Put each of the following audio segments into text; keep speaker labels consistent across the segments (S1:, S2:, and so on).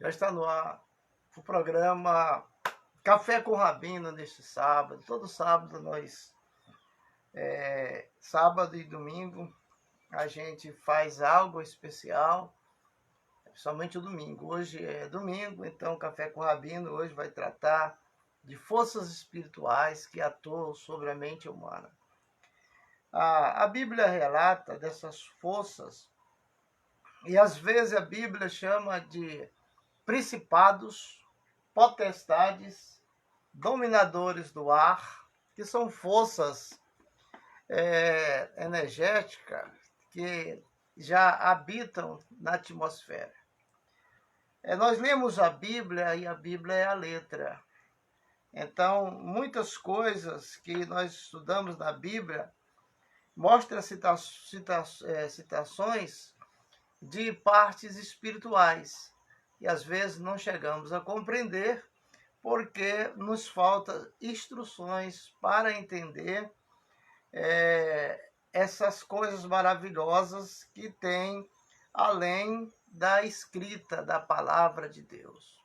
S1: Já está no ar o programa Café com Rabino neste sábado. Todo sábado sábado e domingo, a gente faz algo especial, principalmente o domingo. Hoje é domingo, então o Café com Rabino hoje vai tratar de forças espirituais que atuam sobre a mente humana. A Bíblia relata dessas forças, e às vezes a Bíblia chama de principados, potestades, dominadores do ar, que são forças energéticas que já habitam na atmosfera. Nós lemos a Bíblia e a Bíblia é a letra. Então, muitas coisas que nós estudamos na Bíblia mostram citações de partes espirituais. E às vezes não chegamos a compreender porque nos faltam instruções para entender essas coisas maravilhosas que tem além da escrita da palavra de Deus.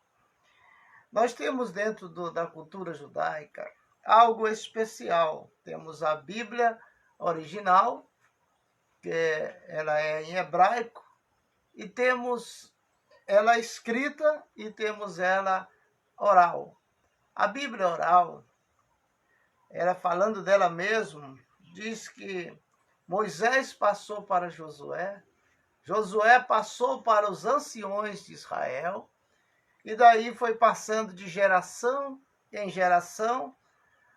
S1: Nós temos dentro da cultura judaica algo especial. Temos a Bíblia original, que ela é em hebraico, e temos ela escrita e temos ela oral. A Bíblia oral, ela falando dela mesmo, diz que Moisés passou para Josué, Josué passou para os anciões de Israel, e daí foi passando de geração em geração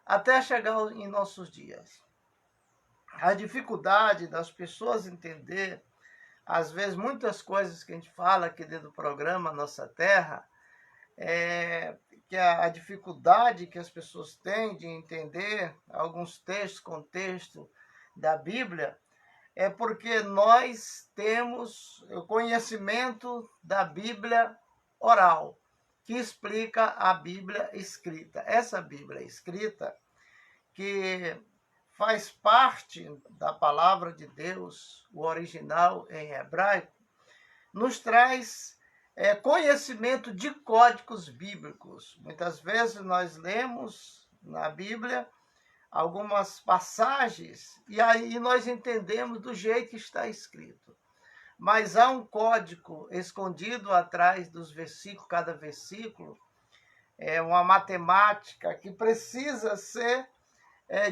S1: até chegar em nossos dias. A dificuldade das pessoas entender, às vezes, muitas coisas que a gente fala aqui dentro do programa Nossa Terra, que a dificuldade que as pessoas têm de entender alguns textos, contexto da Bíblia, é porque nós temos o conhecimento da Bíblia oral, que explica a Bíblia escrita. Essa Bíblia escrita, que faz parte da palavra de Deus, o original em hebraico, nos traz conhecimento de códigos bíblicos. Muitas vezes nós lemos na Bíblia algumas passagens e aí nós entendemos do jeito que está escrito. Mas há um código escondido atrás dos versículos, cada versículo, é uma matemática que precisa ser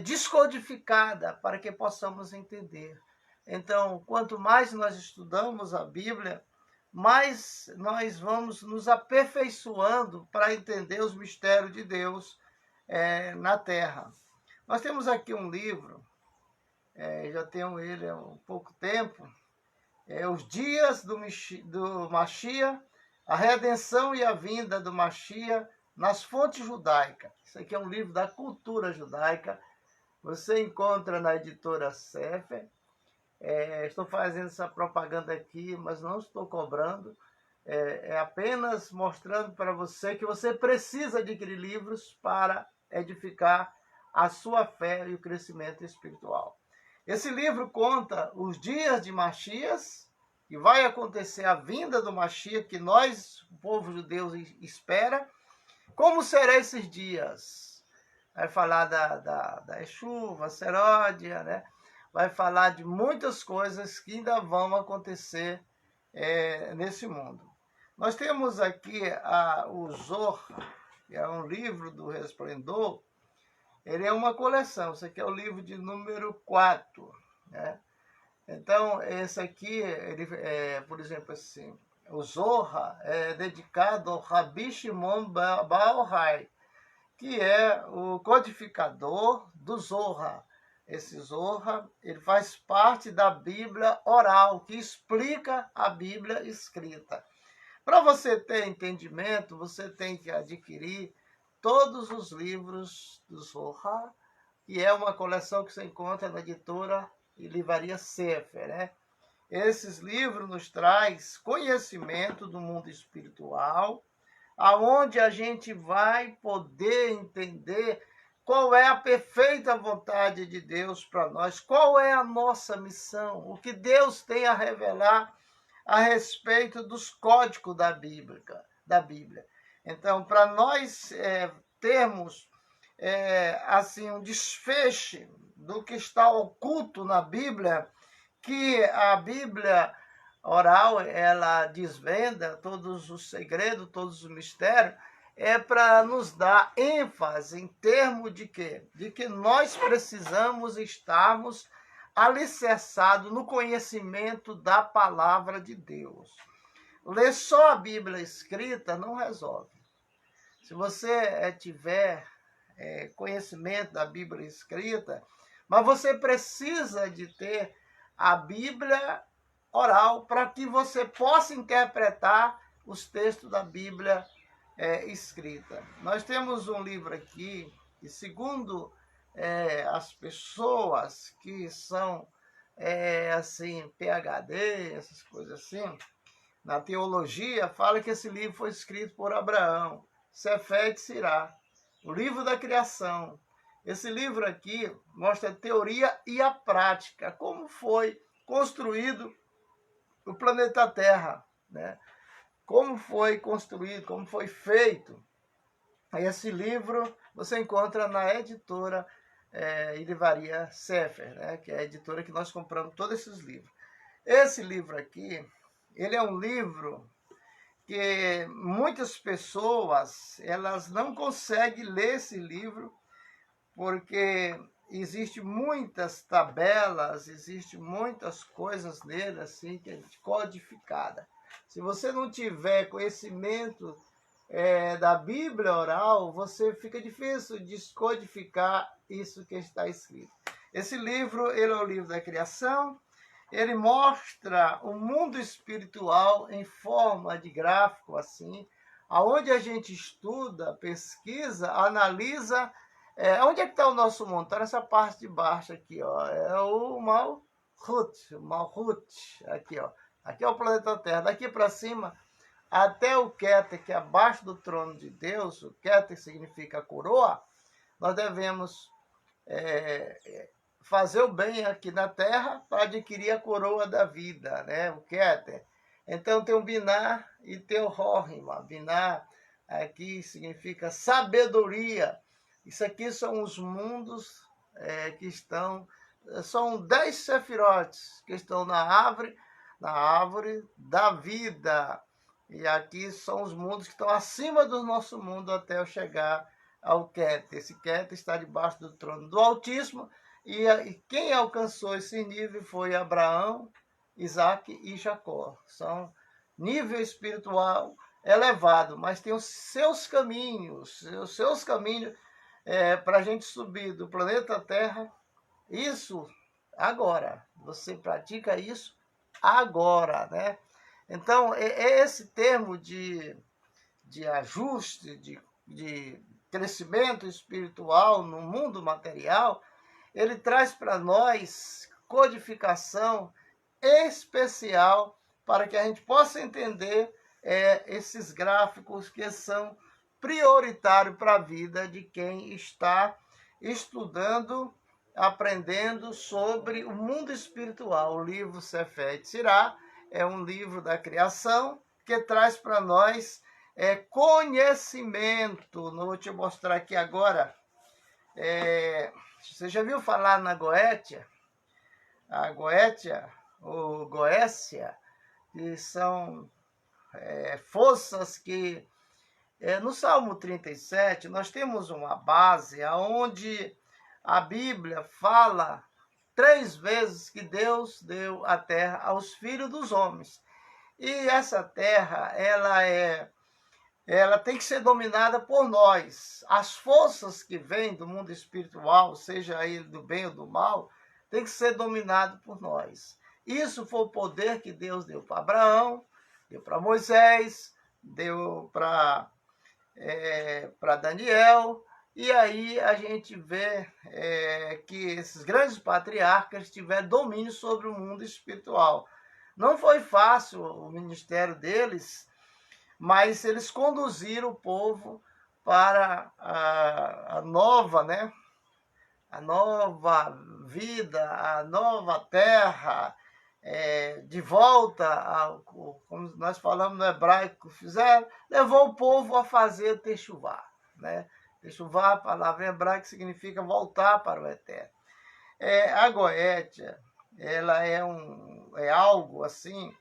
S1: descodificada para que possamos entender. Então, quanto mais nós estudamos a Bíblia, mais nós vamos nos aperfeiçoando para entender os mistérios de Deus na Terra. Nós temos aqui um livro, já tenho ele há um pouco tempo, Os Dias do Mashiach, a Redenção e a Vinda do Mashiach nas Fontes Judaicas. Isso aqui é um livro da cultura judaica. Você encontra na editora Sefer. Estou fazendo essa propaganda aqui, mas não estou cobrando. É apenas mostrando para você que você precisa adquirir livros para edificar a sua fé e o crescimento espiritual. Esse livro conta os dias de Mashiach, que vai acontecer a vinda do Mashiach, que nós, o povo judeu, espera. Como serão esses dias? Vai falar da chuva, seródia, né? Vai falar de muitas coisas que ainda vão acontecer nesse mundo. Nós temos aqui o Zohar, que é um livro do Resplendor. Ele é uma coleção. Esse aqui é o livro de número 4. Né? Então, esse aqui, por exemplo, assim, o Zohar é dedicado ao Rabi Shimon Bar Yochai, que é o codificador do Zohar. Esse Zohar, ele faz parte da Bíblia oral, que explica a Bíblia escrita. Para você ter entendimento, você tem que adquirir todos os livros do Zohar, que é uma coleção que você encontra na editora e livraria Sefer, né? Esses livros nos traz conhecimento do mundo espiritual, aonde a gente vai poder entender qual é a perfeita vontade de Deus para nós, qual é a nossa missão, o que Deus tem a revelar a respeito dos códigos da Bíblia. da Bíblia. Então, para nós termos assim um desfecho do que está oculto na Bíblia, que a Bíblia oral ela desvenda todos os segredos, todos os mistérios, é para nos dar ênfase em termos de quê? De que nós precisamos estarmos alicerçados no conhecimento da palavra de Deus. Ler só a Bíblia escrita não resolve. Se você tiver conhecimento da Bíblia escrita, mas você precisa de ter a Bíblia oral para que você possa interpretar os textos da Bíblia escrita. Nós temos um livro aqui que, segundo as pessoas que são assim PhD, essas coisas assim, na teologia, fala que esse livro foi escrito por Abraão, Sefete Sirá, o livro da criação. Esse livro aqui mostra a teoria e a prática, como foi construído o planeta Terra, né? Como foi construído, como foi feito. Esse livro você encontra na editora e livraria Sefer, né? Que é a editora que nós compramos todos esses livros. Esse livro aqui, ele é um livro que muitas pessoas elas não conseguem ler esse livro porque existe muitas tabelas, existe muitas coisas nele assim que é codificada. Se você não tiver conhecimento da Bíblia oral, você fica difícil descodificar isso que está escrito. Esse livro, ele é o livro da criação. Ele mostra o mundo espiritual em forma de gráfico, assim, aonde a gente estuda, pesquisa, analisa. Onde é que está o nosso mundo? Está nessa parte de baixo aqui, ó. É o Malhut, aqui, ó. Aqui é o planeta Terra. Daqui para cima, até o Keter, que é abaixo do trono de Deus, o Keter significa coroa, nós devemos fazer o bem aqui na terra para adquirir a coroa da vida, né? O Keter. Então tem o Binar e tem o Rohima. Binar aqui significa sabedoria. Isso aqui são os mundos que estão... São 10 sefirotes que estão na árvore da vida. E aqui são os mundos que estão acima do nosso mundo até eu chegar ao Keter. Esse Keter está debaixo do trono do Altíssimo. E quem alcançou esse nível foi Abraão, Isaac e Jacó. São nível espiritual elevado, mas tem os seus caminhos para a gente subir do planeta Terra. Isso agora. Você pratica isso agora, né? Então, esse termo de ajuste, de crescimento espiritual no mundo material, ele traz para nós codificação especial para que a gente possa entender esses gráficos que são prioritários para a vida de quem está estudando, aprendendo sobre o mundo espiritual. O livro Sefete Sirá é um livro da criação que traz para nós conhecimento. Não vou te mostrar aqui agora. Você já viu falar na Goétia? A Goétia, ou Goécia, que são forças que... no Salmo 37, nós temos uma base onde a Bíblia fala 3 vezes que Deus deu a terra aos filhos dos homens. E essa terra, ela tem que ser dominada por nós. As forças que vêm do mundo espiritual, seja ele do bem ou do mal, tem que ser dominado por nós. Isso foi o poder que Deus deu para Abraão, deu para Moisés, deu para Daniel. E aí a gente vê que esses grandes patriarcas tiveram domínio sobre o mundo espiritual. Não foi fácil o ministério deles, mas eles conduziram o povo para a nova, né? A nova vida, a nova terra, de volta, como nós falamos no hebraico, fizeram, levou o povo a fazer techuvá, né? Techuvá, a palavra em hebraico, significa voltar para o eterno. A goétia, ela é algo assim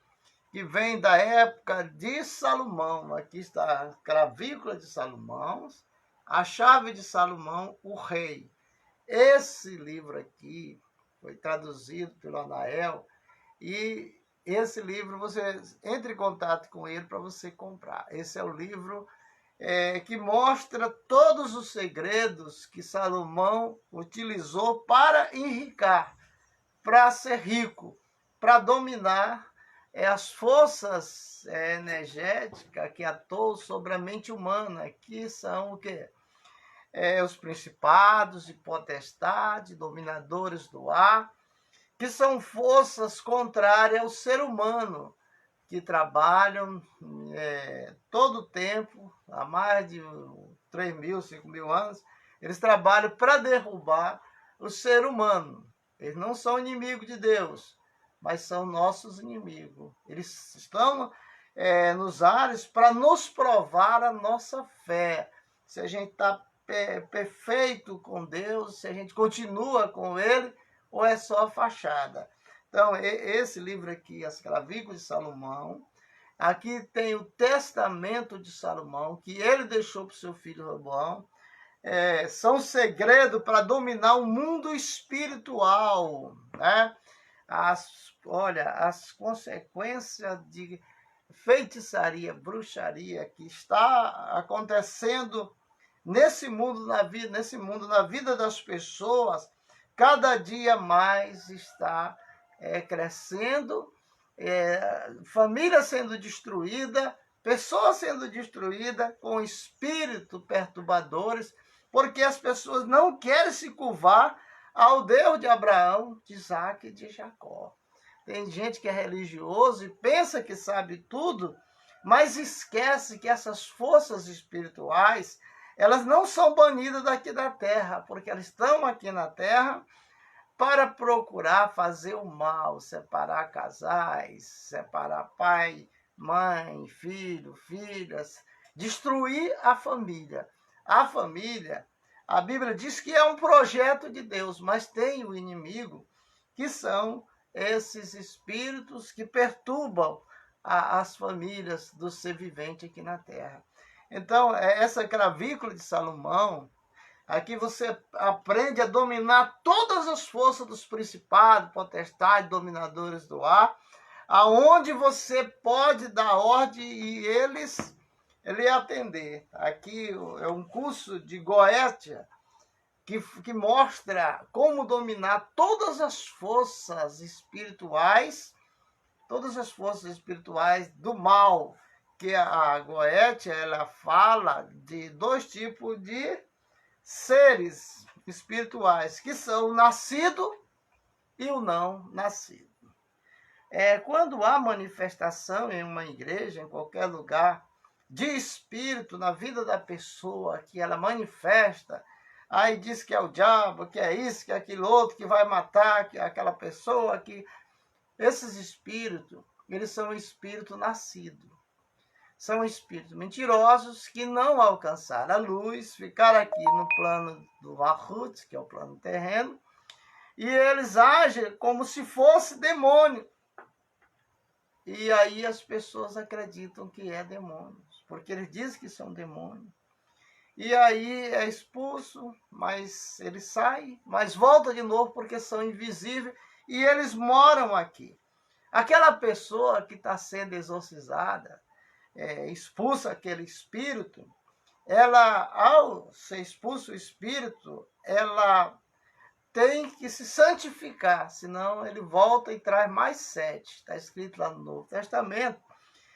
S1: que vem da época de Salomão. Aqui está a cravícula de Salomão, a chave de Salomão, o rei. Esse livro aqui foi traduzido pelo Anael, e esse livro você entre em contato com ele para você comprar. Esse é o livro que mostra todos os segredos que Salomão utilizou para enricar, para ser rico, para dominar as forças energéticas que atuam sobre a mente humana, que são o quê? Os principados e potestades, dominadores do ar, que são forças contrárias ao ser humano, que trabalham todo o tempo, há mais de 3.000, 5.000 anos, eles trabalham para derrubar o ser humano. Eles não são inimigos de Deus, mas são nossos inimigos. Eles estão nos ares para nos provar a nossa fé. Se a gente está perfeito com Deus, se a gente continua com Ele, ou é só fachada. Então, esse livro aqui, As Cravículas de Salomão, aqui tem o testamento de Salomão, que ele deixou para o seu filho Roboão. São segredos para dominar o mundo espiritual, né? As consequências de feitiçaria, bruxaria que está acontecendo nesse mundo na vida das pessoas, cada dia mais está crescendo, família sendo destruída, pessoas sendo destruídas com espíritos perturbadores, porque as pessoas não querem se curvar ao Deus de Abraão, de Isaac e de Jacó. Tem gente que é religioso e pensa que sabe tudo, mas esquece que essas forças espirituais, elas não são banidas daqui da terra, porque elas estão aqui na terra para procurar fazer o mal, separar casais, separar pai, mãe, filho, filhas, destruir a família. A família, a Bíblia diz que é um projeto de Deus, mas tem o inimigo, que são esses espíritos que perturbam as famílias do ser vivente aqui na terra. Então, essa cravícula de Salomão, aqui você aprende a dominar todas as forças dos principados, potestades, dominadores do ar, aonde você pode dar ordem e ele atender. Aqui é um curso de Goétia que mostra como dominar todas as forças espirituais do mal, que a Goétia ela fala de dois tipos de seres espirituais, que são o nascido e o não nascido. Quando há manifestação em uma igreja, em qualquer lugar, de espírito na vida da pessoa, que ela manifesta, aí diz que é o diabo, que é isso, que é aquilo outro, que vai matar que é aquela pessoa, que esses espíritos, eles são espírito nascido. São espíritos mentirosos que não alcançaram a luz, ficaram aqui no plano do Mahut, que é o plano terreno, e eles agem como se fosse demônio. E aí as pessoas acreditam que é demônios, porque eles dizem que são demônios. E aí é expulso, mas ele sai, mas volta de novo porque são invisíveis e eles moram aqui. Aquela pessoa que está sendo exorcizada, expulsa aquele espírito, ela, ao ser expulso o espírito, ela tem que se santificar, senão ele volta e traz mais 7. Está escrito lá no Novo Testamento,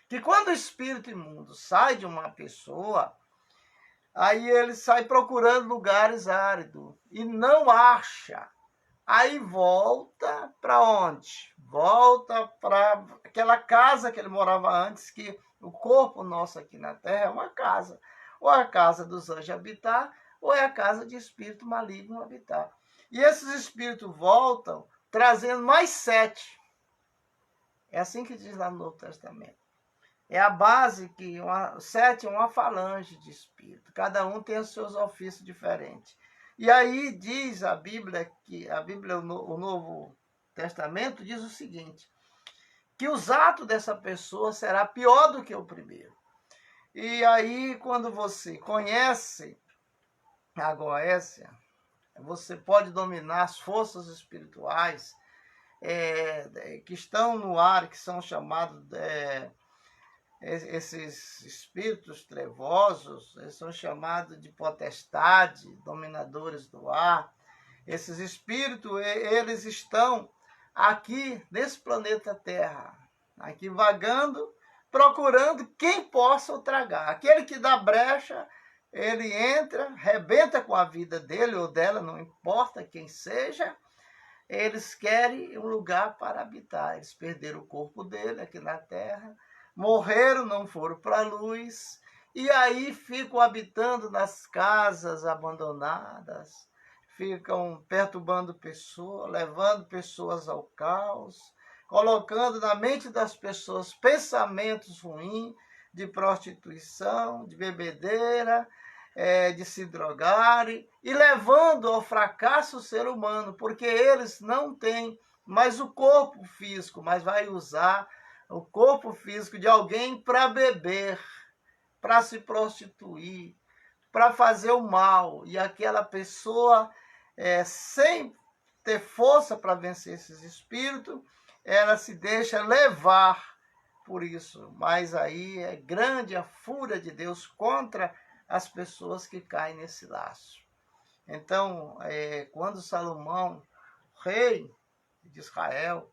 S1: que quando o espírito imundo sai de uma pessoa, aí ele sai procurando lugares áridos e não acha. Aí volta para onde? Volta para aquela casa que ele morava antes, que o corpo nosso aqui na Terra é uma casa. Ou é a casa dos anjos habitar, ou é a casa de espírito maligno habitar. E esses espíritos voltam trazendo mais 7. É assim que diz lá no Novo Testamento. É a base que 7 é uma falange de espírito. Cada um tem os seus ofícios diferentes. E aí diz a Bíblia, o Novo Testamento, diz o seguinte, que os atos dessa pessoa será pior do que o primeiro. E aí, quando você conhece a Goécia, você pode dominar as forças espirituais que estão no ar, que são chamados esses espíritos trevosos, eles são chamados de potestade, dominadores do ar. Esses espíritos, eles estão aqui nesse planeta Terra, aqui vagando, procurando quem possa o tragar. Aquele que dá brecha, ele entra, rebenta com a vida dele ou dela, não importa quem seja, eles querem um lugar para habitar. Eles perderam o corpo dele aqui na Terra, morreram, não foram para a luz, e aí ficam habitando nas casas abandonadas, ficam perturbando pessoas, levando pessoas ao caos, colocando na mente das pessoas pensamentos ruins de prostituição, de bebedeira, de se drogarem, e levando ao fracasso o ser humano, porque eles não têm mais o corpo físico, mas vai usar o corpo físico de alguém para beber, para se prostituir, para fazer o mal. E aquela pessoa, sem ter força para vencer esses espíritos, ela se deixa levar por isso. Mas aí é grande a fúria de Deus contra as pessoas que caem nesse laço. Então, quando Salomão, rei de Israel,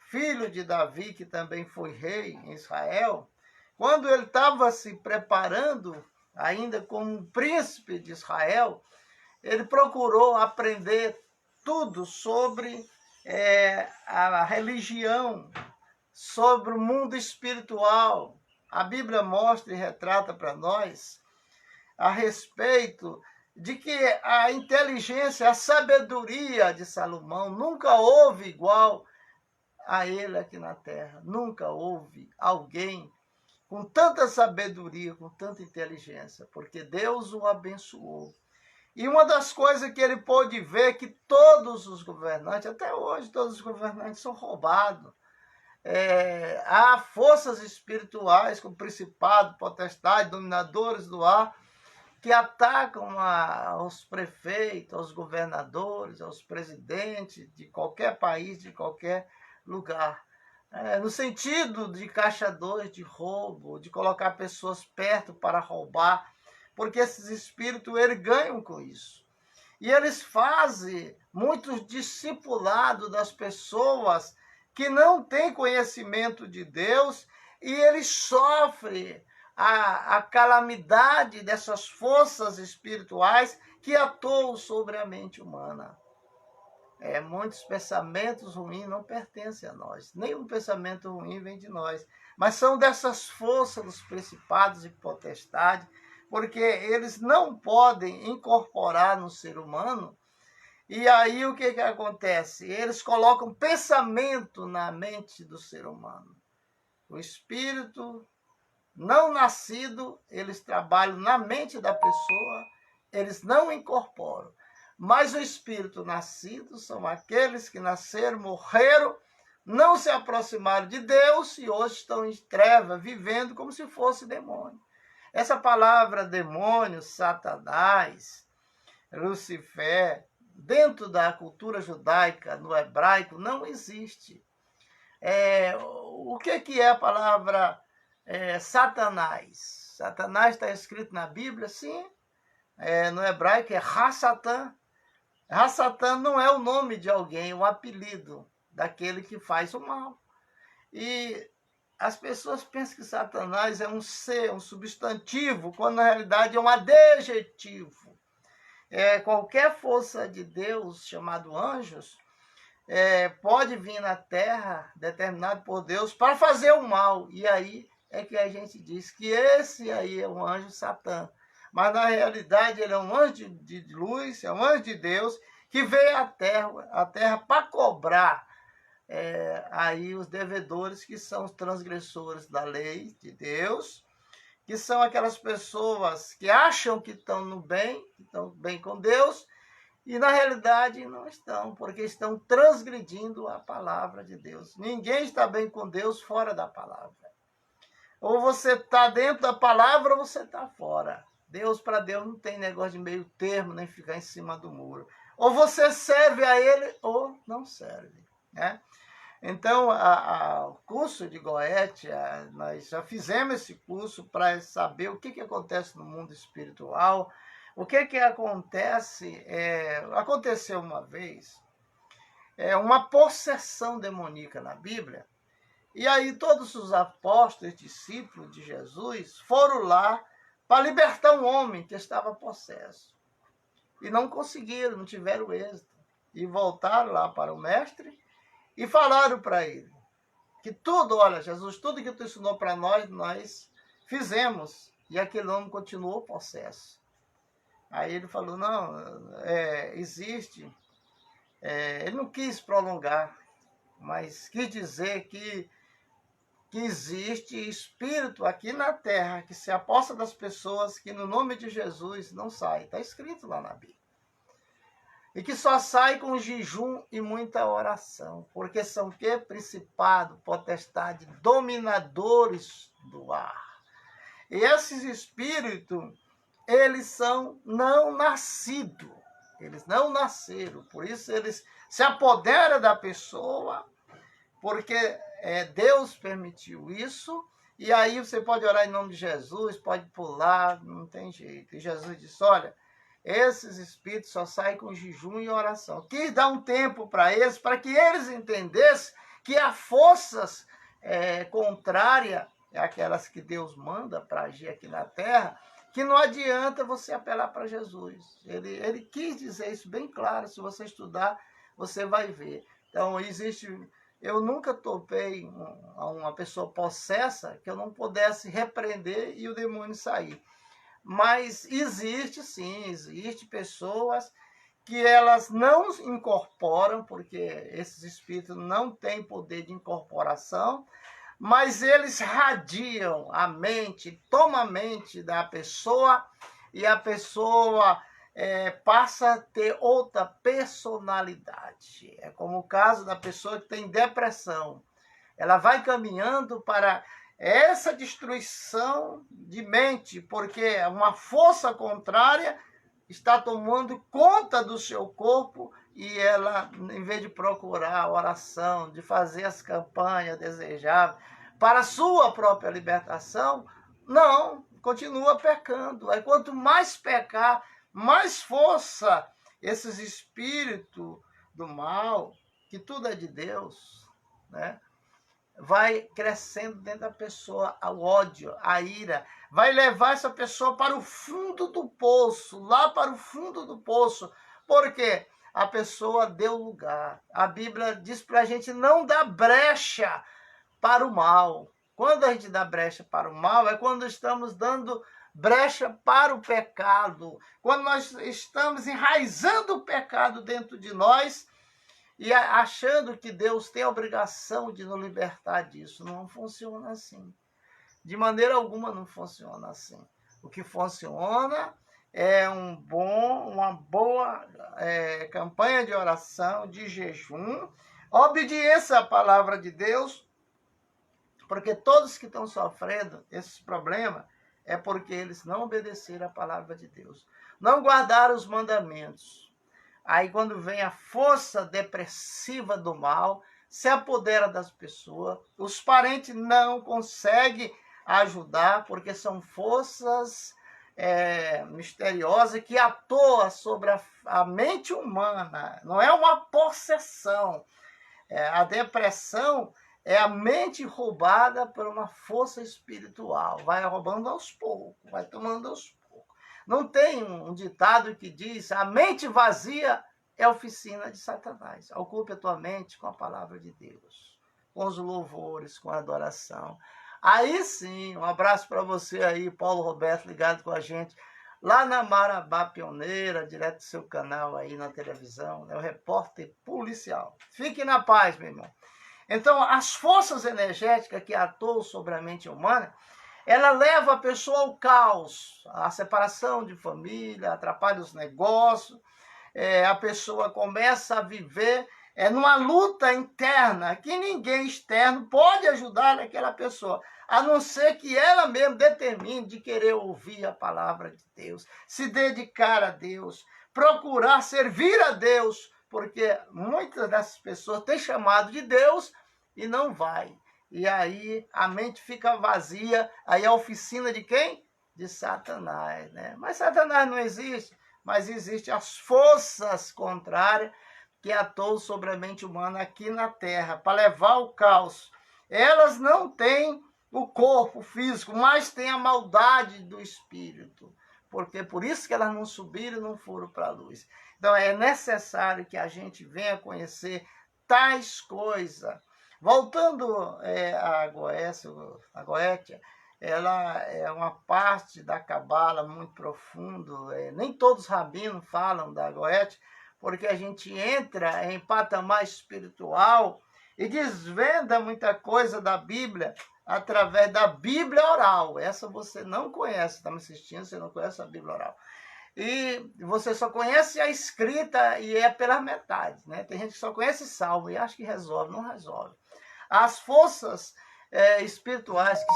S1: filho de Davi, que também foi rei em Israel, quando ele estava se preparando, ainda como príncipe de Israel, ele procurou aprender tudo sobre a religião, sobre o mundo espiritual. A Bíblia mostra e retrata para nós a respeito de que a inteligência, a sabedoria de Salomão nunca houve igual a ele aqui na Terra. Nunca houve alguém com tanta sabedoria, com tanta inteligência, porque Deus o abençoou. E uma das coisas que ele pôde ver é que todos os governantes, até hoje, todos os governantes são roubados. Há forças espirituais, como principado, potestade, dominadores do ar, que atacam aos prefeitos, aos governadores, aos presidentes de qualquer país, de qualquer lugar. No sentido de caçadores de roubo, de colocar pessoas perto para roubar, porque esses espíritos eles ganham com isso. E eles fazem muitos discipulados das pessoas que não têm conhecimento de Deus e eles sofrem a calamidade dessas forças espirituais que atuam sobre a mente humana. Muitos pensamentos ruins não pertencem a nós. Nenhum pensamento ruim vem de nós. Mas são dessas forças dos principados e potestades, porque eles não podem incorporar no ser humano. E aí o que acontece? Eles colocam pensamento na mente do ser humano. O espírito não nascido, eles trabalham na mente da pessoa, eles não incorporam. Mas o espírito nascido são aqueles que nasceram, morreram, não se aproximaram de Deus e hoje estão em trevas, vivendo como se fosse demônio. Essa palavra demônio, Satanás, Lucifer, dentro da cultura judaica, no hebraico, não existe. O que é a palavra Satanás? Satanás está escrito na Bíblia, sim. No hebraico é Ha-Satan. Ha-Satan não é o nome de alguém, é um apelido daquele que faz o mal. E as pessoas pensam que Satanás é um ser, um substantivo, quando na realidade é um adjetivo. Qualquer força de Deus, chamado anjos, pode vir na Terra, determinado por Deus, para fazer o mal. E aí é que a gente diz que esse aí é um anjo Satã. Mas na realidade ele é um anjo de luz, é um anjo de Deus, que veio à Terra para cobrar aí os devedores, que são os transgressores da lei de Deus, que são aquelas pessoas que acham que estão no bem, que estão bem com Deus, e na realidade não estão, porque estão transgredindo a palavra de Deus. Ninguém está bem com Deus fora da palavra. Ou você está dentro da palavra ou você está fora. Para Deus não tem negócio de meio termo, nem ficar em cima do muro. Ou você serve a Ele ou não serve, né? Então, o curso de Goethe, nós já fizemos esse curso para saber o que acontece no mundo espiritual. O que acontece? Aconteceu uma vez uma possessão demoníaca na Bíblia, e aí todos os apóstolos, discípulos de Jesus, foram lá para libertar um homem que estava possesso. E não conseguiram, não tiveram êxito. E voltaram lá para o mestre e falaram para ele que tudo, olha, Jesus, tudo que tu ensinou para nós fizemos. E aquele homem continuou possesso. Aí ele falou, não, existe. Ele não quis prolongar, mas quis dizer que existe espírito aqui na terra que se aposta das pessoas, que no nome de Jesus não sai. Está escrito lá na Bíblia. E que só sai com jejum e muita oração. Porque são o quê? Principado, potestade, dominadores do ar. E esses espíritos, eles são não nascidos. Eles não nasceram. Por isso eles se apoderam da pessoa, porque Deus permitiu isso. E aí você pode orar em nome de Jesus, pode pular, não tem jeito. E Jesus disse, olha, esses espíritos só saem com jejum e oração. Quis dar um tempo para eles, para que eles entendessem que há forças contrárias àquelas que Deus manda para agir aqui na terra, que não adianta você apelar para Jesus. Ele quis dizer isso bem claro. Se você estudar, você vai ver. Então, eu nunca topei uma pessoa possessa que eu não pudesse repreender e o demônio sair. Mas existe sim, existe pessoas que elas não incorporam, porque esses espíritos não têm poder de incorporação, mas eles radiam a mente, tomam a mente da pessoa, e a pessoa passa a ter outra personalidade. É como o caso da pessoa que tem depressão. Ela vai caminhando para essa destruição de mente, porque uma força contrária está tomando conta do seu corpo, e ela, em vez de procurar a oração, de fazer as campanhas desejáveis para a sua própria libertação, não, continua pecando. Aí quanto mais pecar, mais força esses espíritos do mal, que tudo é de Deus, né, vai crescendo dentro da pessoa, o ódio, a ira, vai levar essa pessoa para o fundo do poço, lá para o fundo do poço, porque a pessoa deu lugar. A Bíblia diz para a gente não dar brecha para o mal. Quando a gente dá brecha para o mal, é quando estamos dando brecha para o pecado, quando nós estamos enraizando o pecado dentro de nós, e achando que Deus tem a obrigação de nos libertar disso. Não funciona assim. De maneira alguma não funciona assim. O que funciona é uma boa campanha de oração, de jejum, obediência à palavra de Deus, porque todos que estão sofrendo esses problemas é porque eles não obedeceram à palavra de Deus. Não guardaram os mandamentos. Aí quando vem a força depressiva do mal, se apodera das pessoas, os parentes não conseguem ajudar, porque são forças misteriosas que atuam sobre a mente humana. Não é uma possessão. A depressão é a mente roubada por uma força espiritual. Vai roubando aos poucos, vai tomando aos poucos. Não tem um ditado que diz, a mente vazia é a oficina de Satanás. Ocupe a tua mente com a palavra de Deus, com os louvores, com a adoração. Aí sim, um abraço para você aí, Paulo Roberto, ligado com a gente, lá na Marabá Pioneira, direto do seu canal aí na televisão, o repórter policial. Fique na paz, meu irmão. Então, as forças energéticas que atuam sobre a mente humana, ela leva a pessoa ao caos, à separação de família, atrapalha os negócios, a pessoa começa a viver numa luta interna que ninguém externo pode ajudar aquela pessoa, a não ser que ela mesma determine de querer ouvir a palavra de Deus, se dedicar a Deus, procurar servir a Deus, porque muitas dessas pessoas têm chamado de Deus e não vai. E aí a mente fica vazia, aí a oficina de quem? De Satanás, né? Mas Satanás não existe, mas existem as forças contrárias que atuam sobre a mente humana aqui na Terra, para levar o caos. Elas não têm o corpo físico, mas têm a maldade do espírito. Porque por isso que elas não subiram e não foram para a luz. Então é necessário que a gente venha conhecer tais coisas. Voltando a Goétia, ela é uma parte da Cabala muito profundo. Nem todos os rabinos falam da Goétia, porque a gente entra em patamar espiritual e desvenda muita coisa da Bíblia através da Bíblia oral. Essa você não conhece, está me assistindo, você não conhece a Bíblia oral. E você só conhece a escrita e é pela metade, né? Tem gente que só conhece salmo e acha que resolve, não resolve. As forças espirituais que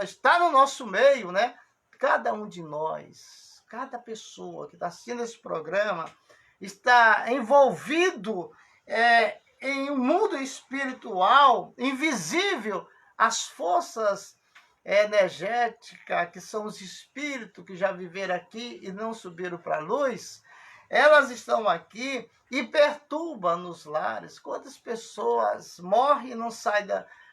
S1: está no nosso meio, né? Cada um de nós, cada pessoa que está assistindo esse programa está envolvido em um mundo espiritual invisível. As forças energéticas, que são os espíritos que já viveram aqui e não subiram para a luz, elas estão aqui e perturbam nos lares. Quantas pessoas morrem e não saem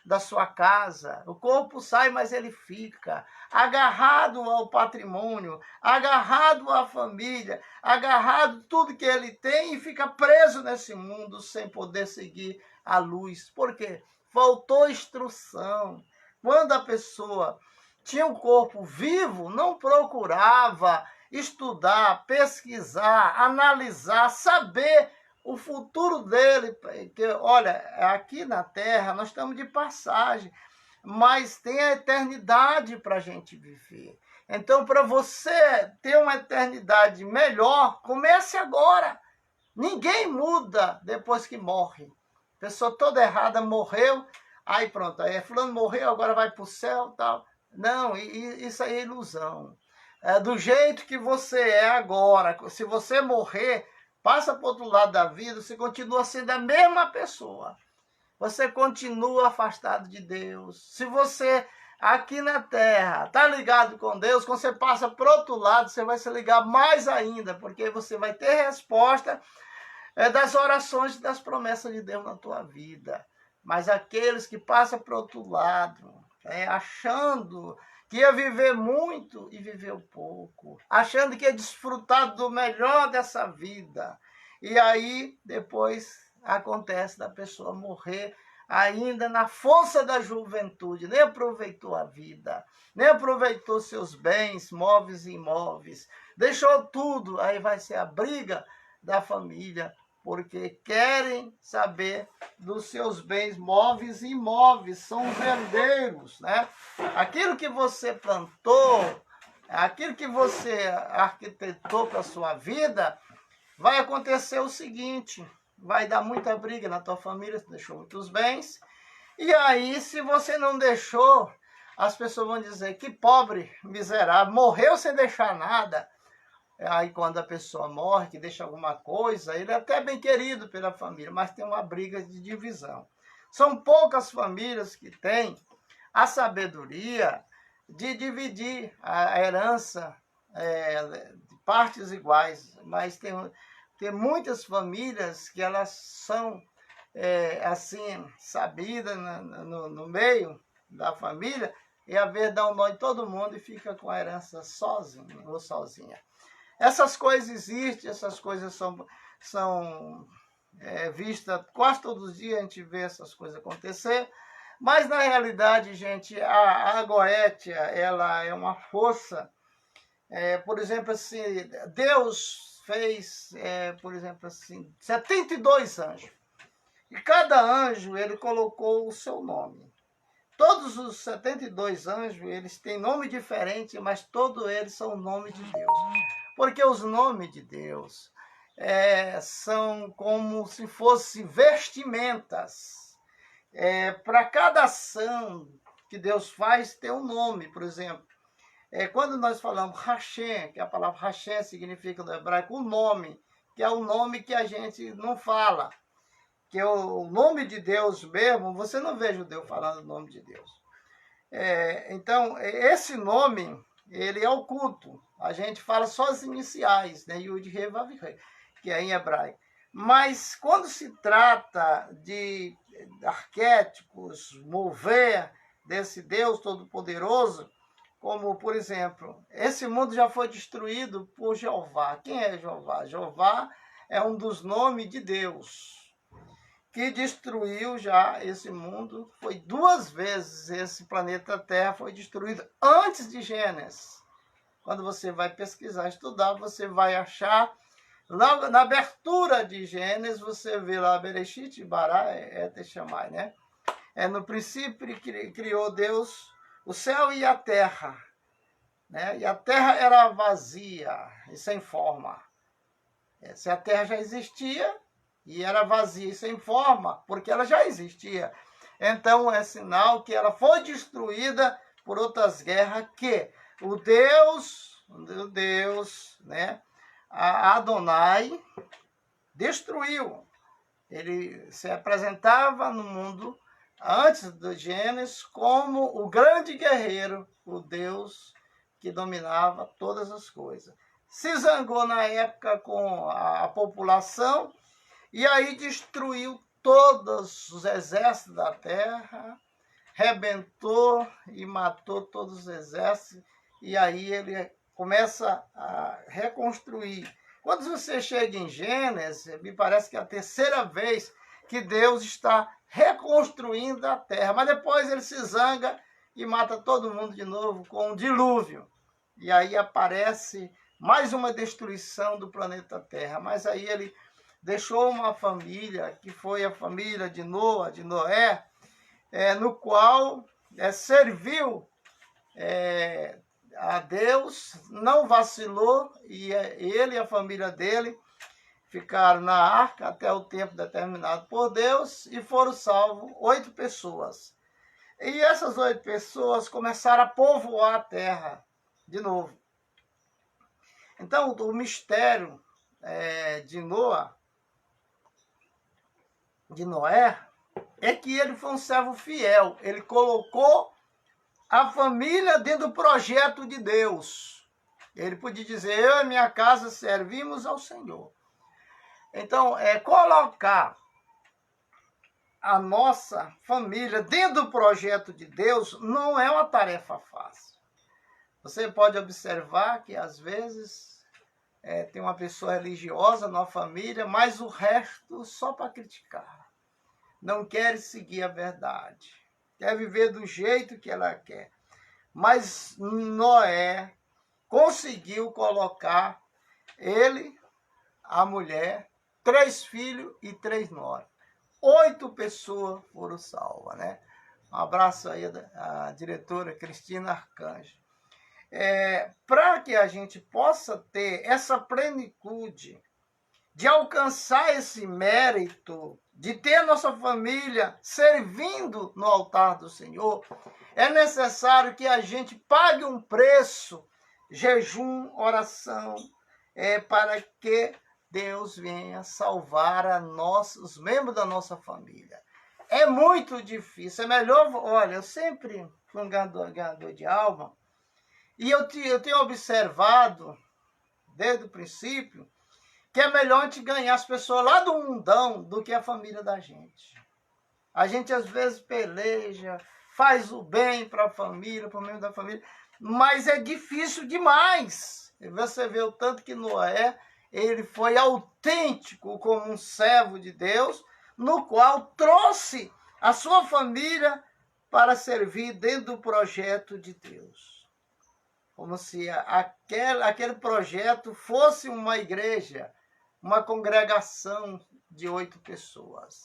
S1: da sua casa? O corpo sai, mas ele fica agarrado ao patrimônio, agarrado à família, agarrado a tudo que ele tem e fica preso nesse mundo sem poder seguir a luz. Por quê? Faltou instrução. Quando a pessoa tinha um corpo vivo, não procurava estudar, pesquisar, analisar, saber o futuro dele. Que, olha, aqui na Terra nós estamos de passagem, mas tem a eternidade para a gente viver. Então, para você ter uma eternidade melhor, comece agora. Ninguém muda depois que morre. A pessoa toda errada morreu, aí pronto, aí fulano morreu, agora vai para o céu e tal. Não, isso aí é ilusão. Do jeito que você é agora, se você morrer, passa para o outro lado da vida, você continua sendo a mesma pessoa. Você continua afastado de Deus. Se você aqui na Terra está ligado com Deus, quando você passa para o outro lado, você vai se ligar mais ainda, porque você vai ter resposta das orações e das promessas de Deus na tua vida. Mas aqueles que passam para o outro lado, achando que ia viver muito e viveu pouco, achando que ia desfrutar do melhor dessa vida. E aí, depois, acontece da pessoa morrer ainda na força da juventude, nem aproveitou a vida, nem aproveitou seus bens, móveis e imóveis, deixou tudo, aí vai ser a briga da família, porque querem saber dos seus bens móveis e imóveis, são os herdeiros, né? Aquilo que você plantou, aquilo que você arquitetou para a sua vida, vai acontecer o seguinte: vai dar muita briga na tua família, você deixou muitos bens, e aí, se você não deixou, as pessoas vão dizer que pobre, miserável, morreu sem deixar nada. Aí quando a pessoa morre, que deixa alguma coisa, ele é até bem querido pela família, mas tem uma briga de divisão. São poucas famílias que têm a sabedoria de dividir a herança de partes iguais, mas tem muitas famílias que elas são assim, sabidas no meio da família, e a vez dá um nó em todo mundo e fica com a herança sozinho ou sozinha. Essas coisas existem, essas coisas são vistas quase todos os dias, a gente vê essas coisas acontecer, mas na realidade, gente, a Goétia, ela é uma força, por exemplo, assim, Deus fez, por exemplo, assim, 72 anjos, E cada anjo, ele colocou o seu nome. Todos os 72 anjos, eles têm nome diferente, mas todos eles são o nome de Deus. Porque os nomes de Deus são como se fossem vestimentas. Para cada ação que Deus faz, tem um nome, por exemplo. Quando nós falamos Hashem, que a palavra Hashem significa no hebraico o nome, que é o nome que a gente não fala. Que o nome de Deus mesmo, você não vê judeu falando o nome de Deus. Então, esse nome, ele é oculto. A gente fala só as iniciais, né? Yud, He, Vav, He, que é em hebraico. Mas quando se trata de arquétipos, mover desse Deus Todo-Poderoso, como, por exemplo, esse mundo já foi destruído por Jeová. Quem é Jeová? Jeová é um dos nomes de Deus, que destruiu já esse mundo. Foi 2 vezes esse planeta Terra foi destruído antes de Gênesis. Quando você vai pesquisar, estudar, você vai achar, na abertura de Gênesis, você vê lá Bereshit, Bará, Techamai, né? No princípio criou Deus o céu e a terra, né? E a terra era vazia e sem forma. Se a terra já existia e era vazia e sem forma, porque ela já existia. Então é sinal que ela foi destruída por outras guerras, que o Deus, né, a Adonai, destruiu. Ele se apresentava no mundo antes do Gênesis como o grande guerreiro, o Deus que dominava todas as coisas. Se zangou na época com a população e aí destruiu todos os exércitos da terra, rebentou e matou todos os exércitos, e aí ele começa a reconstruir. Quando você chega em Gênesis, me parece que é a 3ª vez que Deus está reconstruindo a terra, mas depois ele se zanga e mata todo mundo de novo com um dilúvio. E aí aparece mais uma destruição do planeta Terra. Mas aí ele deixou uma família, que foi a família de Noé, no qual serviu a Deus, não vacilou, e ele e a família dele ficaram na arca até o tempo determinado por Deus e foram salvos 8 pessoas. E essas 8 pessoas começaram a povoar a terra de novo. Então, o mistério de Noé, é que ele foi um servo fiel. Ele colocou a família dentro do projeto de Deus. Ele podia dizer, eu e minha casa servimos ao Senhor. Então, colocar a nossa família dentro do projeto de Deus não é uma tarefa fácil. Você pode observar que, às vezes, tem uma pessoa religiosa na família, mas o resto só para criticar. Não quer seguir a verdade. Quer viver do jeito que ela quer. Mas Noé conseguiu colocar ele, a mulher, 3 filhos e 3 noras. 8 pessoas foram salvas, né? Um abraço aí à diretora Cristina Arcanjo. Para que a gente possa ter essa plenitude de alcançar esse mérito, de ter a nossa família servindo no altar do Senhor, é necessário que a gente pague um preço, jejum, oração, para que Deus venha salvar os membros da nossa família. É muito difícil, é melhor... Olha, eu sempre fui um ganhador de alma, e eu tenho observado, desde o princípio, que é melhor a gente ganhar as pessoas lá do mundão do que a família da gente. A gente, às vezes, peleja, faz o bem para a família, para o membro da família, mas é difícil demais. E você vê o tanto que Noé, ele foi autêntico como um servo de Deus, no qual trouxe a sua família para servir dentro do projeto de Deus. Como se aquele projeto fosse uma igreja, uma congregação de 8 pessoas.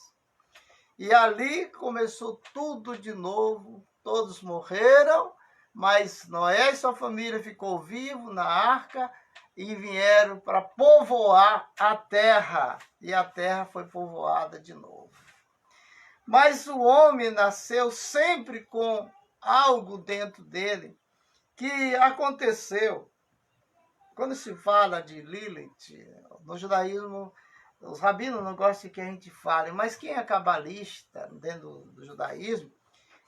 S1: E ali começou tudo de novo. Todos morreram, mas Noé e sua família ficou vivo na arca e vieram para povoar a terra. E a terra foi povoada de novo. Mas o homem nasceu sempre com algo dentro dele que aconteceu. Quando se fala de Lilith, no judaísmo, os rabinos não gostam que a gente fale, mas quem é cabalista dentro do judaísmo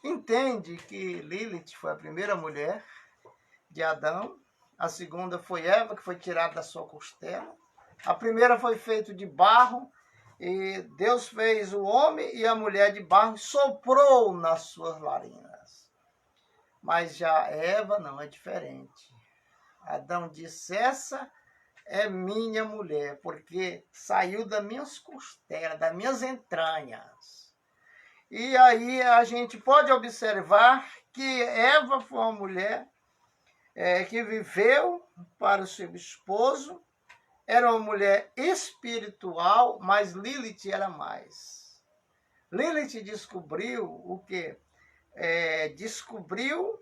S1: entende que Lilith foi a primeira mulher de Adão, a segunda foi Eva, que foi tirada da sua costela, a primeira foi feita de barro, e Deus fez o homem e a mulher de barro e soprou nas suas narinas. Mas já Eva não, é diferente. Adão disse, essa é minha mulher, porque saiu das minhas costelas, das minhas entranhas. E aí a gente pode observar que Eva foi uma mulher que viveu para o seu esposo, era uma mulher espiritual, mas Lilith era mais. Lilith descobriu o quê? Descobriu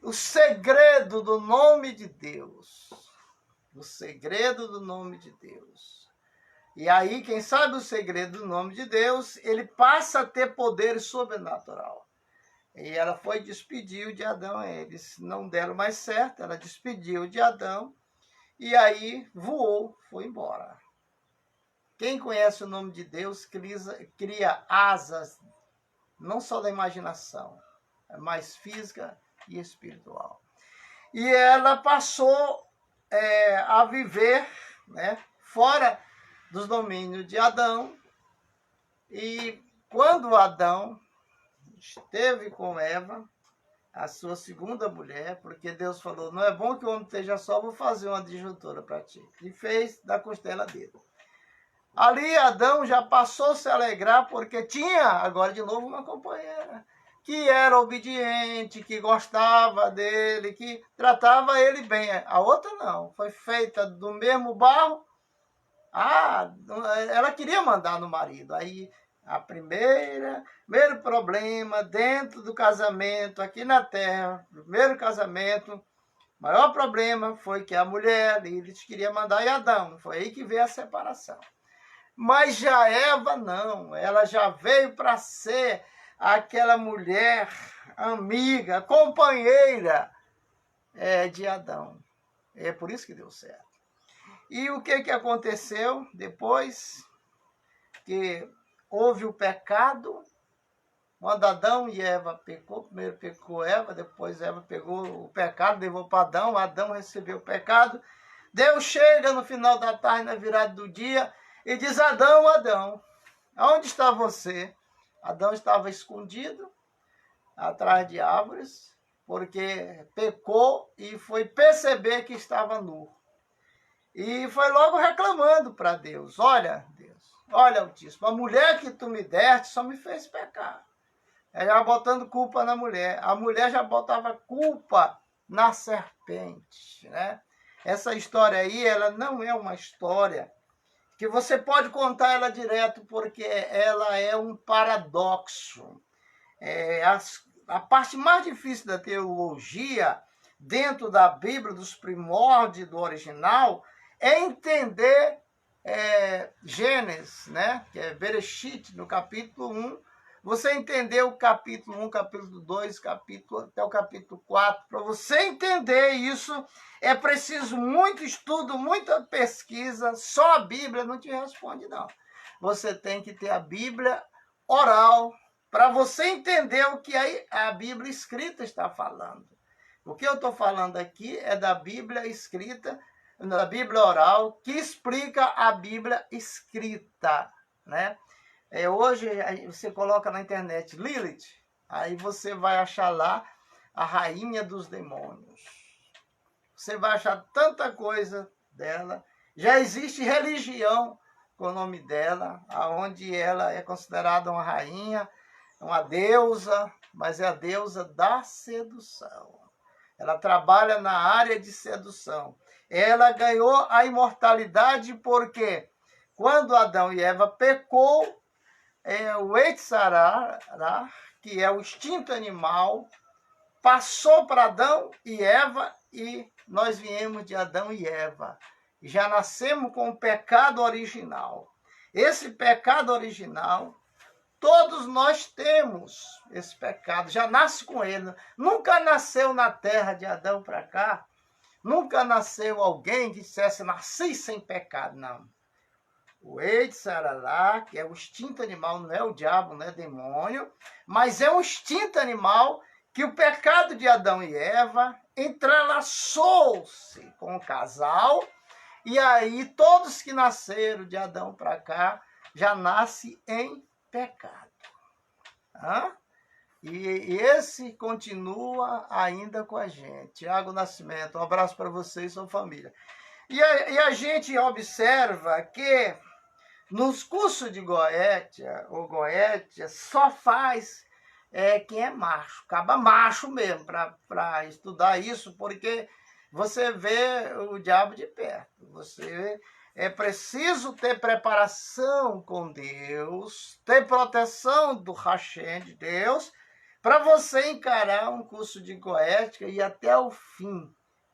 S1: o segredo do nome de Deus. O segredo do nome de Deus. E aí, quem sabe o segredo do nome de Deus, ele passa a ter poder sobrenatural. E ela foi despediu de Adão. Eles não deram mais certo, ela despediu de Adão. E aí voou, foi embora. Quem conhece o nome de Deus cria asas, não só da imaginação, mas física e espiritual. E ela passou a viver, né, fora dos domínios de Adão. E quando Adão esteve com Eva, a sua segunda mulher, porque Deus falou, não é bom que o homem esteja só, vou fazer uma disjuntora para ti. E fez da costela dele. Ali Adão já passou a se alegrar, porque tinha agora de novo uma companheira, que era obediente, que gostava dele, que tratava ele bem. A outra não, foi feita do mesmo barro. Ela queria mandar no marido. Aí a primeiro problema dentro do casamento, aqui na terra, primeiro casamento, o maior problema foi que a mulher, eles queriam mandar em Adão. Foi aí que veio a separação. Mas já Eva não, ela já veio para ser aquela mulher amiga, companheira de Adão. É por isso que deu certo. E o que aconteceu depois? Que houve o pecado, quando Adão e Eva pecou, primeiro pecou Eva, depois Eva pegou o pecado, levou para Adão, Adão recebeu o pecado. Deus chega no final da tarde, na virada do dia, e diz, Adão, Adão, aonde está você? Adão estava escondido atrás de árvores, porque pecou e foi perceber que estava nu. E foi logo reclamando para Deus, olha, Deus, olha, Altíssimo, a mulher que tu me deste só me fez pecar. Ela já botando culpa na mulher. A mulher já botava culpa na serpente, né? Essa história aí, ela não é uma história que você pode contar ela direto, porque ela é um paradoxo. A parte mais difícil da teologia, dentro da Bíblia, dos primórdios do original, é entender Gênesis, né? Que é Bereshit, no capítulo 1. Você entender o capítulo 1, capítulo 2, até o capítulo 4, para você entender isso, é preciso muito estudo, muita pesquisa. Só a Bíblia não te responde, não. Você tem que ter a Bíblia oral, para você entender o que a Bíblia escrita está falando. O que eu estou falando aqui é da Bíblia escrita, da Bíblia oral, que explica a Bíblia escrita, né? Hoje você coloca na internet Lilith, aí você vai achar lá a rainha dos demônios. Você vai achar tanta coisa dela. Já existe religião com o nome dela, onde ela é considerada uma rainha, uma deusa, mas é a deusa da sedução. Ela trabalha na área de sedução. Ela ganhou a imortalidade porque quando Adão e Eva pecou, o Eitzará, que é o instinto animal, passou para Adão e Eva, e nós viemos de Adão e Eva. Já nascemos com o pecado original. Esse pecado original, todos nós temos esse pecado, já nasce com ele. Nunca nasceu na terra de Adão para cá, nunca nasceu alguém que dissesse, nasci sem pecado, não. O Eitzará, que é o instinto animal, não é o diabo, não é demônio, mas é um instinto animal que o pecado de Adão e Eva entrelaçou-se com o casal, e aí todos que nasceram de Adão para cá já nascem em pecado. E esse continua ainda com a gente. Tiago Nascimento, um abraço para você e sua família. E a gente observa que nos cursos de Goetia, ou Goetia, só faz quem é macho, acaba macho mesmo, para estudar isso, porque você vê o diabo de perto. É preciso ter preparação com Deus, ter proteção do Hashem de Deus, para você encarar um curso de Goética e ir até o fim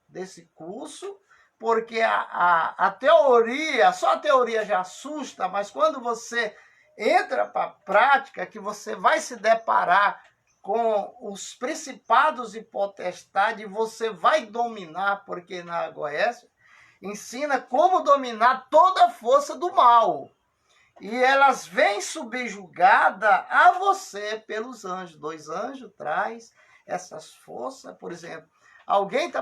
S1: desse curso, porque a teoria, só a teoria já assusta, mas quando você entra para a prática, que você vai se deparar com os principados e potestades, você vai dominar, porque na Goécia ensina como dominar toda a força do mal. E elas vêm subjugada a você pelos anjos. 2 anjos traz essas forças. Por exemplo, alguém está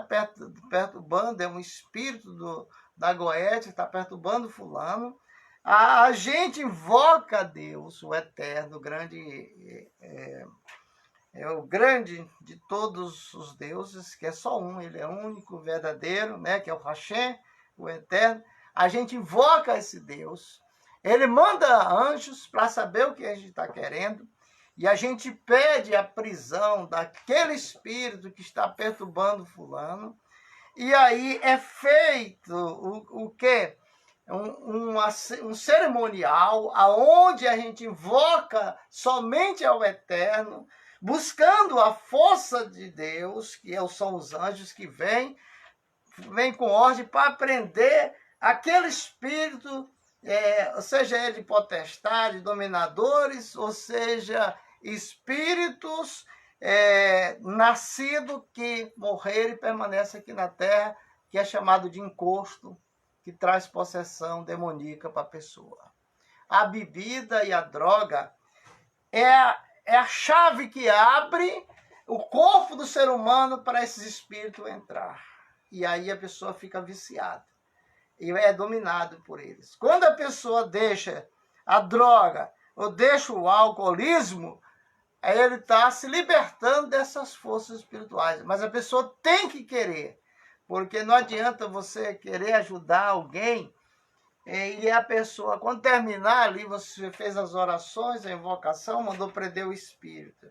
S1: perturbando, é um espírito da Goética, está perturbando fulano. A gente invoca a Deus, o eterno, o grande, o grande de todos os deuses, que é só um, ele é único, verdadeiro, né, que é o Hashem, o eterno. A gente invoca esse Deus, ele manda anjos para saber o que a gente está querendo, e a gente pede a prisão daquele espírito que está perturbando fulano, e aí é feito o quê? Um cerimonial aonde a gente invoca somente ao Eterno, buscando a força de Deus, que são os anjos que vêm com ordem para prender aquele espírito, seja ele potestade, dominadores, ou seja, espíritos nascidos que morreram e permanecem aqui na terra, que é chamado de encosto, que traz possessão demoníaca para a pessoa. A bebida e a droga é a chave que abre o corpo do ser humano para esses espíritos entrar. E aí a pessoa fica viciada e é dominado por eles. Quando a pessoa deixa a droga ou deixa o alcoolismo, aí ele está se libertando dessas forças espirituais. Mas a pessoa tem que querer, porque não adianta você querer ajudar alguém e a pessoa, quando terminar ali, você fez as orações, a invocação, mandou prender o espírito.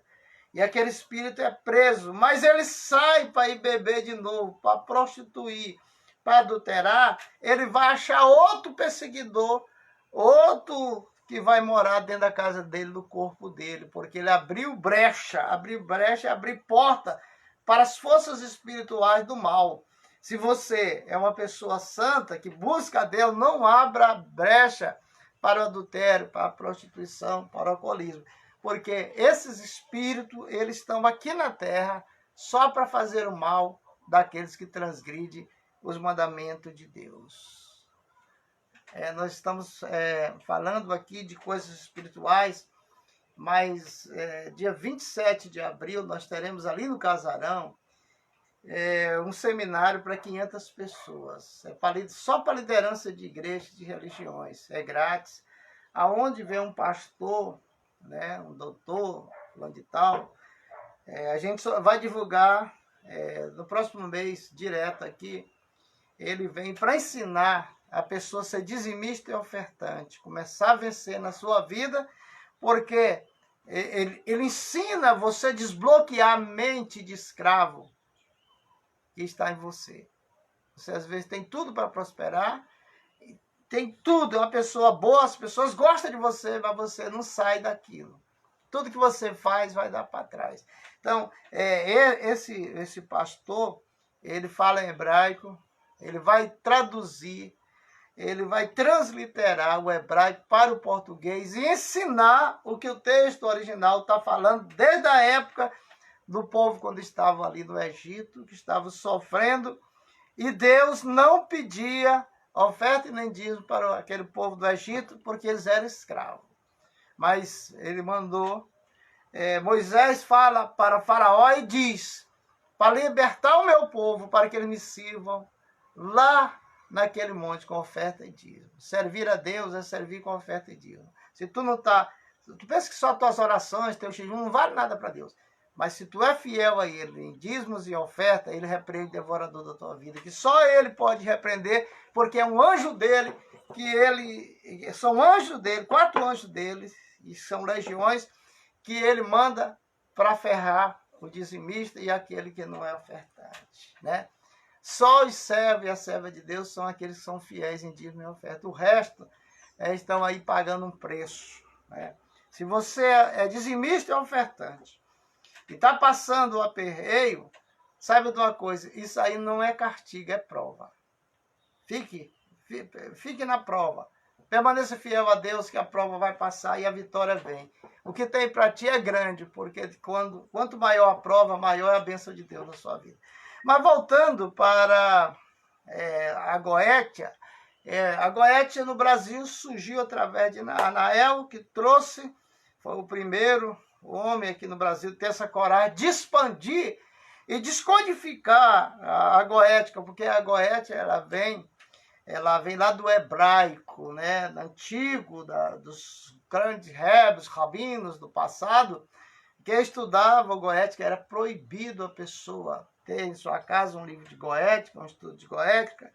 S1: E aquele espírito é preso, mas ele sai para ir beber de novo, para prostituir, para adulterar. Ele vai achar outro perseguidor, outro que vai morar dentro da casa dele, do corpo dele, porque ele abriu brecha, abriu porta para as forças espirituais do mal. Se você é uma pessoa santa, que busca a Deus, não abra brecha para o adultério, para a prostituição, para o alcoolismo. Porque esses espíritos, eles estão aqui na terra só para fazer o mal daqueles que transgridem os mandamentos de Deus. Nós estamos falando aqui de coisas espirituais, mas dia 27 de abril nós teremos ali no Casarão um seminário para 500 pessoas. Só para liderança de igrejas, de religiões. É grátis. Aonde vem um pastor, né, um doutor, fulano de tal, a gente só vai divulgar no próximo mês, direto aqui. Ele vem para ensinar a pessoa a ser dizimista e ofertante, começar a vencer na sua vida, porque ele ensina você a desbloquear a mente de escravo que está em você. Você às vezes tem tudo para prosperar, tem tudo, é uma pessoa boa, as pessoas gostam de você, mas você não sai daquilo. Tudo que você faz vai dar para trás. Então, esse pastor, ele fala em hebraico, ele vai traduzir, ele vai transliterar o hebraico para o português e ensinar o que o texto original está falando desde a época do povo quando estava ali no Egito, que estava sofrendo, e Deus não pedia oferta e nem dízimo para aquele povo do Egito, porque eles eram escravos. Mas ele mandou, Moisés fala para Faraó e diz, para libertar o meu povo, para que eles me sirvam lá naquele monte com oferta e dízimo. Servir a Deus é servir com oferta e dízimo. Se tu não está, tu pensa que só tuas orações, teu jejum não vale nada para Deus. Mas se tu é fiel a ele em dízimos e oferta, ele repreende o devorador da tua vida, que só ele pode repreender, porque é um anjo dele, são anjos dele, 4 anjos dele, e são legiões, que ele manda para ferrar o dizimista e aquele que não é ofertante, né? Só os servos e a serva de Deus são aqueles que são fiéis em dízimo e oferta. O resto estão aí pagando um preço, né? Se você é dizimista e ofertante, e está passando o aperreio, saiba de uma coisa, isso aí não é castigo, é prova. Fique na prova. Permaneça fiel a Deus, que a prova vai passar e a vitória vem. O que tem para ti é grande, porque quanto maior a prova, maior é a bênção de Deus na sua vida. Mas voltando para a Goétia, a Goétia no Brasil surgiu através de Anael, que trouxe, foi o primeiro homem aqui no Brasil a ter essa coragem de expandir e descodificar a Goética, porque a Goétia ela vem lá do hebraico, né, antigo, dos grandes rabinos do passado, que estudavam Goética. Era proibido a pessoa ter em sua casa um livro de Goética, um estudo de Goética,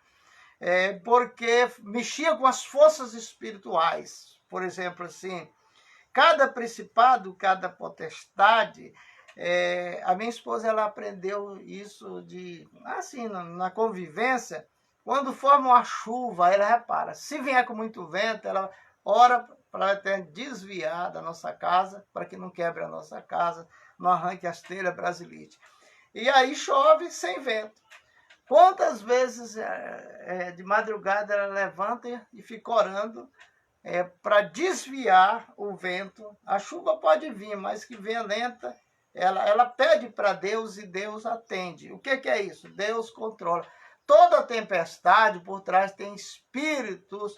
S1: porque mexia com as forças espirituais. Por exemplo, assim, cada principado, cada potestade, a minha esposa ela aprendeu isso assim, na convivência. Quando forma uma chuva, ela repara, se vier com muito vento, ela ora para desviar da nossa casa, para que não quebre a nossa casa, não arranque as telhas brasilite. E aí chove sem vento. Quantas vezes de madrugada ela levanta e fica orando para desviar o vento? A chuva pode vir, mas que venha lenta. Ela pede para Deus e Deus atende. O que é isso? Deus controla. Toda tempestade por trás tem espíritos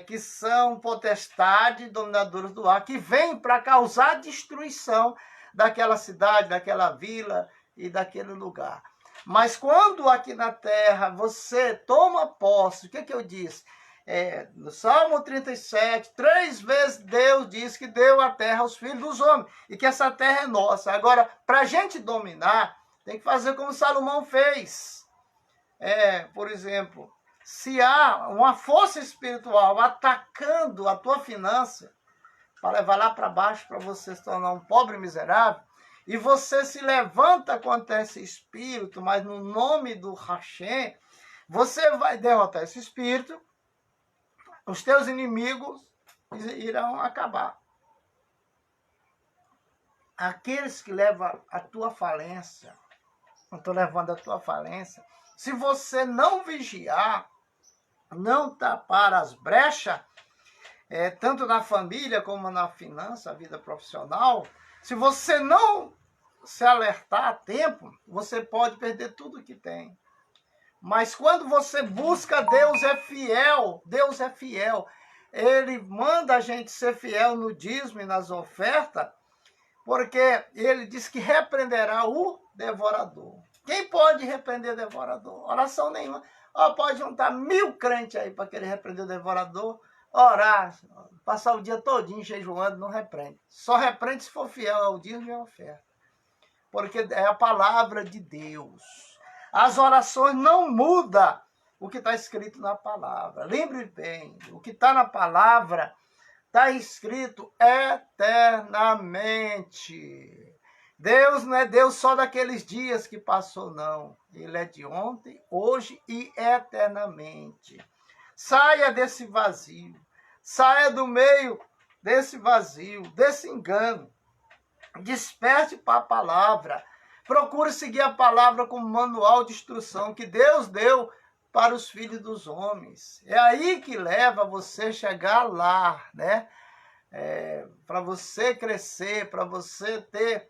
S1: que são potestades dominadoras do ar, que vêm para causar destruição daquela cidade, daquela vila e daquele lugar. Mas quando aqui na terra você toma posse, o que eu disse? No Salmo 37, 3 vezes Deus diz que deu a terra aos filhos dos homens e que essa terra é nossa. Agora, para a gente dominar, tem que fazer como Salomão fez. Por exemplo, se há uma força espiritual atacando a tua finança, para levar lá para baixo, para você se tornar um pobre miserável, e você se levanta contra esse espírito, mas no nome do Hashem, você vai derrotar esse espírito, os teus inimigos irão acabar. Aqueles que levam a tua falência, eu estou levando a tua falência, se você não vigiar, não tapar as brechas, tanto na família como na finança, a vida profissional, se você não se alertar a tempo, você pode perder tudo que tem. Mas quando você busca, Deus é fiel. Deus é fiel. Ele manda a gente ser fiel no dízimo e nas ofertas, porque ele diz que repreenderá o devorador. Quem pode repreender o devorador? Oração nenhuma. Pode juntar 1000 crentes aí para querer repreender o devorador, orar, passar o dia todinho jejuando, não repreende. Só repreende se for fiel ao dízimo e à oferta. Porque é a palavra de Deus. As orações não mudam o que está escrito na palavra. Lembre bem, o que está na palavra está escrito eternamente. Deus não é Deus só daqueles dias que passou, não. Ele é de ontem, hoje e eternamente. Saia desse vazio. Saia do meio desse vazio, desse engano. Desperte para a palavra. Procure seguir a palavra como manual de instrução que Deus deu para os filhos dos homens. É aí que leva você a chegar lá, né? Para você crescer, para você ter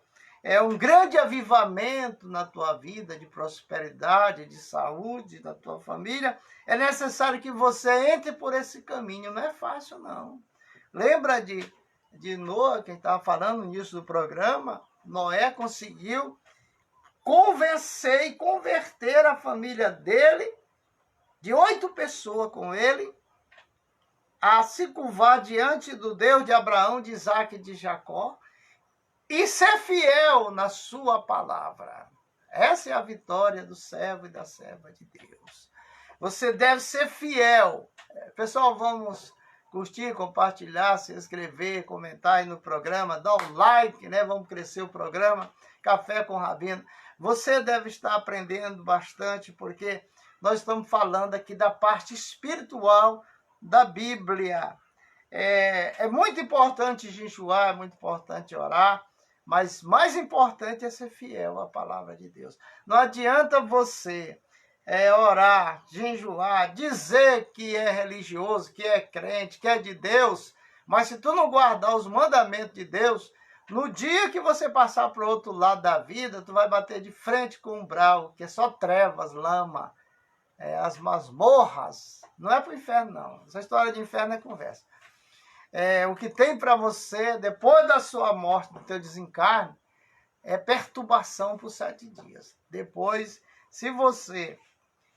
S1: um grande avivamento na tua vida, de prosperidade, de saúde, da tua família, é necessário que você entre por esse caminho. Não é fácil, não. Lembra de Noé, quem estava falando no início do programa? Noé conseguiu convencer e converter a família dele, de 8 pessoas com ele, a se curvar diante do Deus de Abraão, de Isaac e de Jacó, e ser fiel na sua palavra. Essa é a vitória do servo e da serva de Deus. Você deve ser fiel. Pessoal, vamos curtir, compartilhar, se inscrever, comentar aí no programa, dar um like, né? Vamos crescer o programa Café com Rabino. Você deve estar aprendendo bastante, porque nós estamos falando aqui da parte espiritual da Bíblia. É muito importante jejuar, é muito importante orar, mas mais importante é ser fiel à palavra de Deus. Não adianta você orar, jejuar, dizer que é religioso, que é crente, que é de Deus, mas se tu não guardar os mandamentos de Deus, no dia que você passar para o outro lado da vida, tu vai bater de frente com um umbral, que é só trevas, lama, as masmorras. Não é para o inferno, não. Essa história de inferno é conversa. O que tem para você, depois da sua morte, do teu desencarne, é perturbação por 7 dias. Depois, se você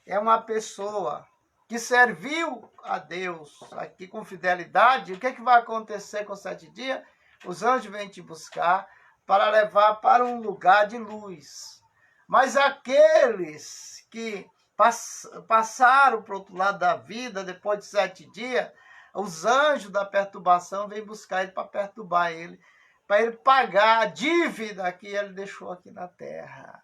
S1: é uma pessoa que serviu a Deus aqui com fidelidade, o que vai acontecer com 7 dias? Os anjos vêm te buscar para levar para um lugar de luz. Mas aqueles que passaram para o outro lado da vida, depois de 7 dias, os anjos da perturbação vêm buscar ele para perturbar ele, para ele pagar a dívida que ele deixou aqui na terra.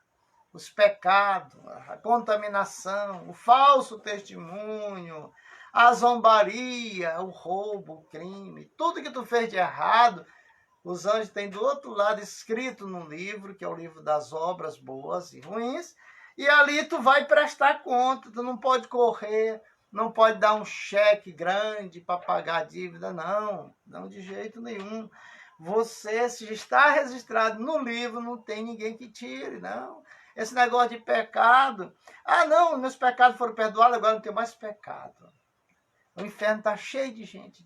S1: Os pecados, a contaminação, o falso testemunho, a zombaria, o roubo, o crime, tudo que tu fez de errado, os anjos têm do outro lado escrito num livro, que é o livro das obras boas e ruins, e ali tu vai prestar conta, tu não pode correr, não pode dar um cheque grande para pagar a dívida, não de jeito nenhum. Você, se está registrado no livro, não tem ninguém que tire, não. Esse negócio de pecado, não, meus pecados foram perdoados, agora não tenho mais pecado. O inferno está cheio de gente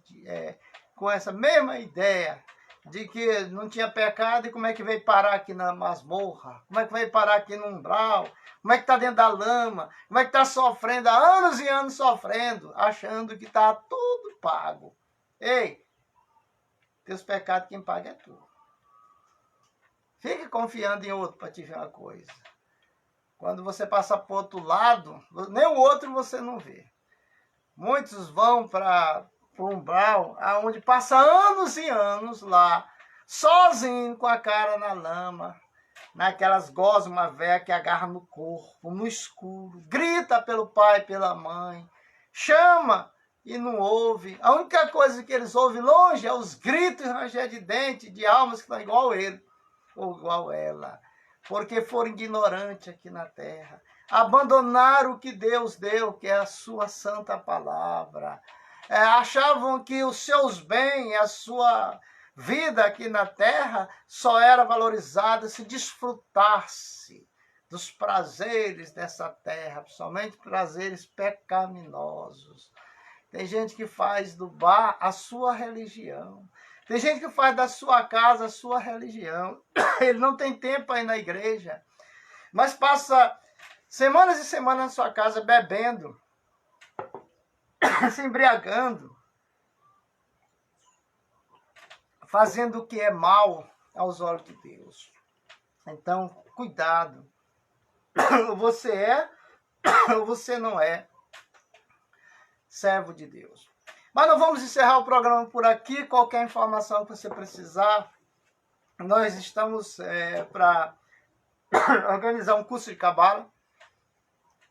S1: com essa mesma ideia de que não tinha pecado e como é que veio parar aqui na masmorra, como é que veio parar aqui no umbral, como é que está dentro da lama, como é que está sofrendo, há anos e anos sofrendo, achando que está tudo pago. Ei, teus pecados quem paga é tu. Fique confiando em outro para te ver uma coisa. Quando você passa para o outro lado, nem o outro você não vê. Muitos vão para o umbral, onde passa anos e anos lá, sozinho, com a cara na lama, naquelas gosmas velhas que agarra no corpo, no escuro, grita pelo pai, pela mãe, chama e não ouve. A única coisa que eles ouvem longe é os gritos e ranger de dente de almas que estão igual ele ou igual ela, porque foram ignorantes aqui na terra. Abandonaram o que Deus deu, que é a sua santa palavra. Achavam que os seus bens, a sua vida aqui na terra, só era valorizada se desfrutasse dos prazeres dessa terra, principalmente prazeres pecaminosos. Tem gente que faz do bar a sua religião. Tem gente que faz da sua casa a sua religião. Ele não tem tempo aí na igreja, mas passa semanas e semanas na sua casa bebendo, se embriagando, fazendo o que é mal aos olhos de Deus. Então, cuidado. Você é ou você não é servo de Deus. Mas nós vamos encerrar o programa por aqui. Qualquer informação que você precisar, nós estamos para organizar um curso de cabala.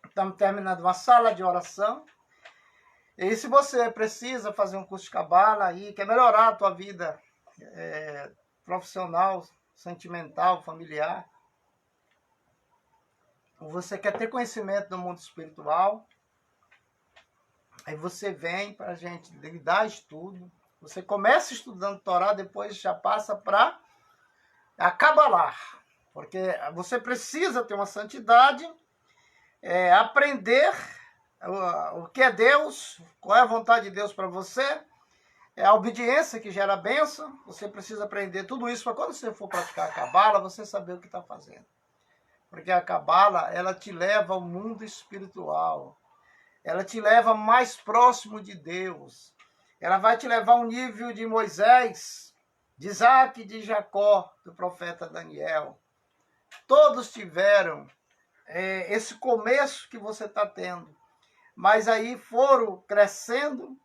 S1: Estamos terminando uma sala de oração. E se você precisa fazer um curso de cabala aí, quer melhorar a tua vida profissional, sentimental, familiar, ou você quer ter conhecimento do mundo espiritual, aí você vem para a gente dar estudo. Você começa estudando Torá, depois já passa para a Cabalá, porque você precisa ter uma santidade, aprender o que é Deus, qual é a vontade de Deus para você, a obediência que gera a bênção. Você precisa aprender tudo isso para quando você for praticar a Cabala, você saber o que está fazendo. Porque a Cabala, ela te leva ao mundo espiritual. Ela te leva mais próximo de Deus. Ela vai te levar ao nível de Moisés, de Isaac e de Jacó, do profeta Daniel. Todos tiveram esse começo que você está tendo. Mas aí foram crescendo,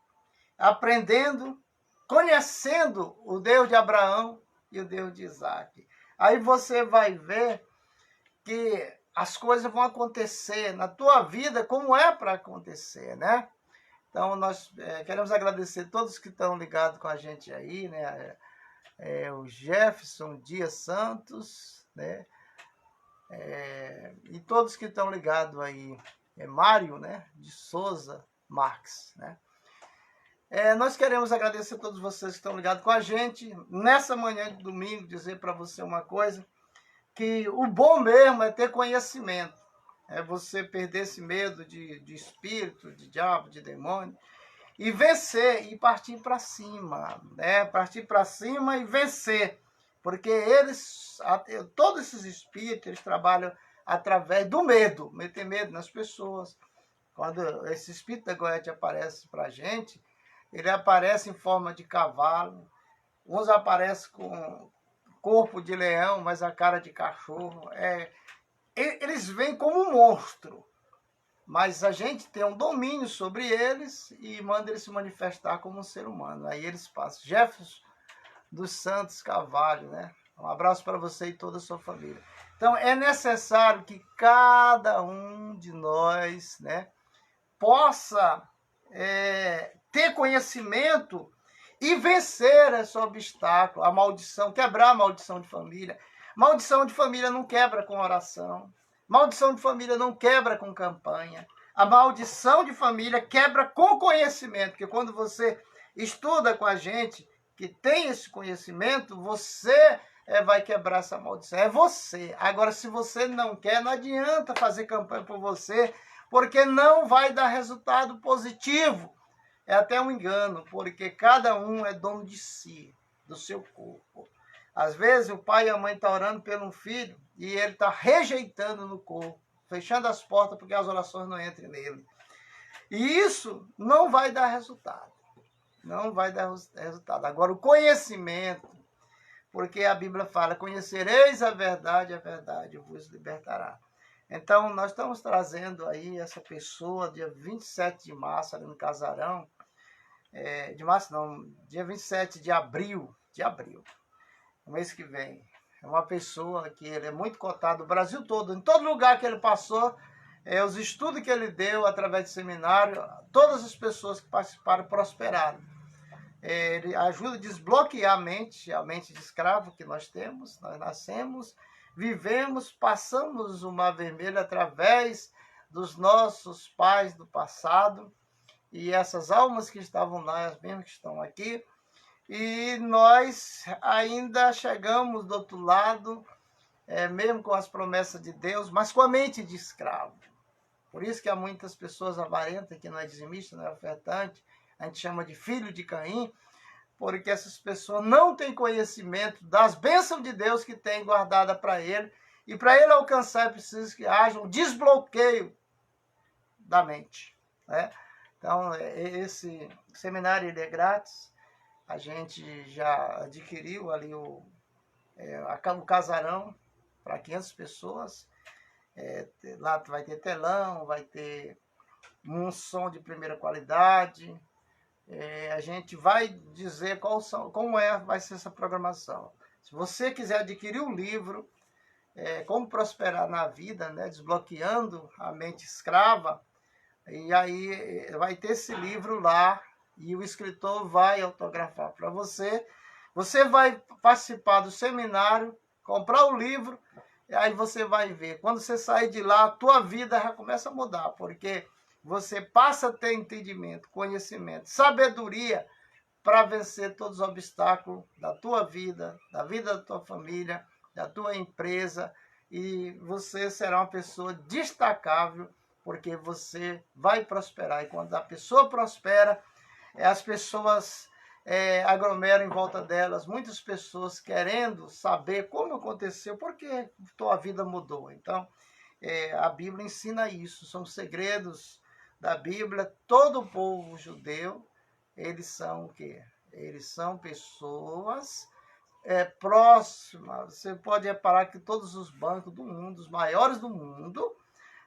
S1: aprendendo, conhecendo o Deus de Abraão e o Deus de Isaac. Aí você vai ver que as coisas vão acontecer na tua vida como é para acontecer, né? Então, nós queremos agradecer todos que estão ligados com a gente aí, né? O Jefferson Dias Santos, né? E todos que estão ligados aí, Mário, né? De Souza Marques, né? Nós queremos agradecer a todos vocês que estão ligados com a gente. Nessa manhã de domingo, dizer para você uma coisa, que o bom mesmo é ter conhecimento. É você perder esse medo de espírito, de diabo, de demônio, e vencer, e partir para cima, né? Partir para cima e vencer. Porque todos esses espíritos, eles trabalham através do medo, meter medo nas pessoas. Quando esse espírito da Goethe aparece para a gente, ele aparece em forma de cavalo, uns aparecem com corpo de leão, mas a cara de cachorro. Eles vêm como um monstro, mas a gente tem um domínio sobre eles e manda eles se manifestar como um ser humano. Aí eles passam. Jefferson dos Santos Carvalho, né? Um abraço para você e toda a sua família. Então, é necessário que cada um de nós, né, possa ter conhecimento e vencer esse obstáculo, a maldição, quebrar a maldição de família. Maldição de família não quebra com oração. Maldição de família não quebra com campanha. A maldição de família quebra com conhecimento, porque quando você estuda com a gente, que tem esse conhecimento, você vai quebrar essa maldição. É você. Agora, se você não quer, não adianta fazer campanha por você, porque não vai dar resultado positivo. É até um engano, porque cada um é dono de si, do seu corpo. Às vezes o pai e a mãe estão orando pelo filho e ele está rejeitando no corpo, fechando as portas porque as orações não entrem nele. E isso não vai dar resultado. Não vai dar resultado. Agora, o conhecimento, porque a Bíblia fala, conhecereis a verdade vos libertará. Então, nós estamos trazendo aí essa pessoa, dia 27 de março, ali no Casarão, de março não, dia 27 de abril, o mês que vem. É uma pessoa que ele é muito cotado no Brasil todo, em todo lugar que ele passou, os estudos que ele deu através de seminário, todas as pessoas que participaram prosperaram. Ele ajuda a desbloquear a mente de escravo que nós temos, nós nascemos, vivemos, passamos o Mar Vermelho através dos nossos pais do passado, e essas almas que estavam lá, as mesmas que estão aqui, e nós ainda chegamos do outro lado, mesmo com as promessas de Deus, mas com a mente de escravo. Por isso que há muitas pessoas avarentas, que não é dizimista, não é ofertante, a gente chama de filho de Caim, porque essas pessoas não têm conhecimento das bênçãos de Deus que tem guardada para ele, e para ele alcançar é preciso que haja um desbloqueio da mente, né? Então, esse seminário ele é grátis. A gente já adquiriu ali o casarão para 500 pessoas. Lá vai ter telão, vai ter um som de primeira qualidade. A gente vai dizer como vai ser essa programação. Se você quiser adquirir o livro, Como Prosperar na Vida, né, desbloqueando a mente escrava, E aí vai ter esse livro lá e o escritor vai autografar para você. Você vai participar do seminário, comprar o livro, e aí você vai ver. Quando você sair de lá, a tua vida já começa a mudar, porque você passa a ter entendimento, conhecimento, sabedoria para vencer todos os obstáculos da tua vida, da vida da tua família, da tua empresa, e você será uma pessoa destacável, porque você vai prosperar. E quando a pessoa prospera, as pessoas aglomeram em volta delas, muitas pessoas querendo saber como aconteceu, por que tua vida mudou. Então, a Bíblia ensina isso, são segredos da Bíblia. Todo o povo judeu, eles são o quê? Eles são pessoas próximas. Você pode reparar que todos os bancos do mundo, os maiores do mundo,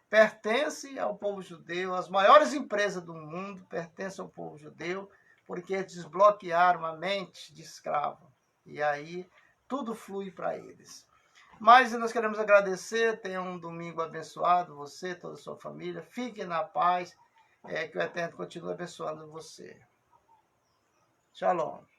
S1: pertencem ao povo judeu. As maiores empresas do mundo pertencem ao povo judeu, porque desbloquearam a mente de escravo. E aí tudo flui para eles. Mas nós queremos agradecer, tenha um domingo abençoado, você, toda a sua família. Fiquem na paz, que o Eterno continue abençoando você. Shalom.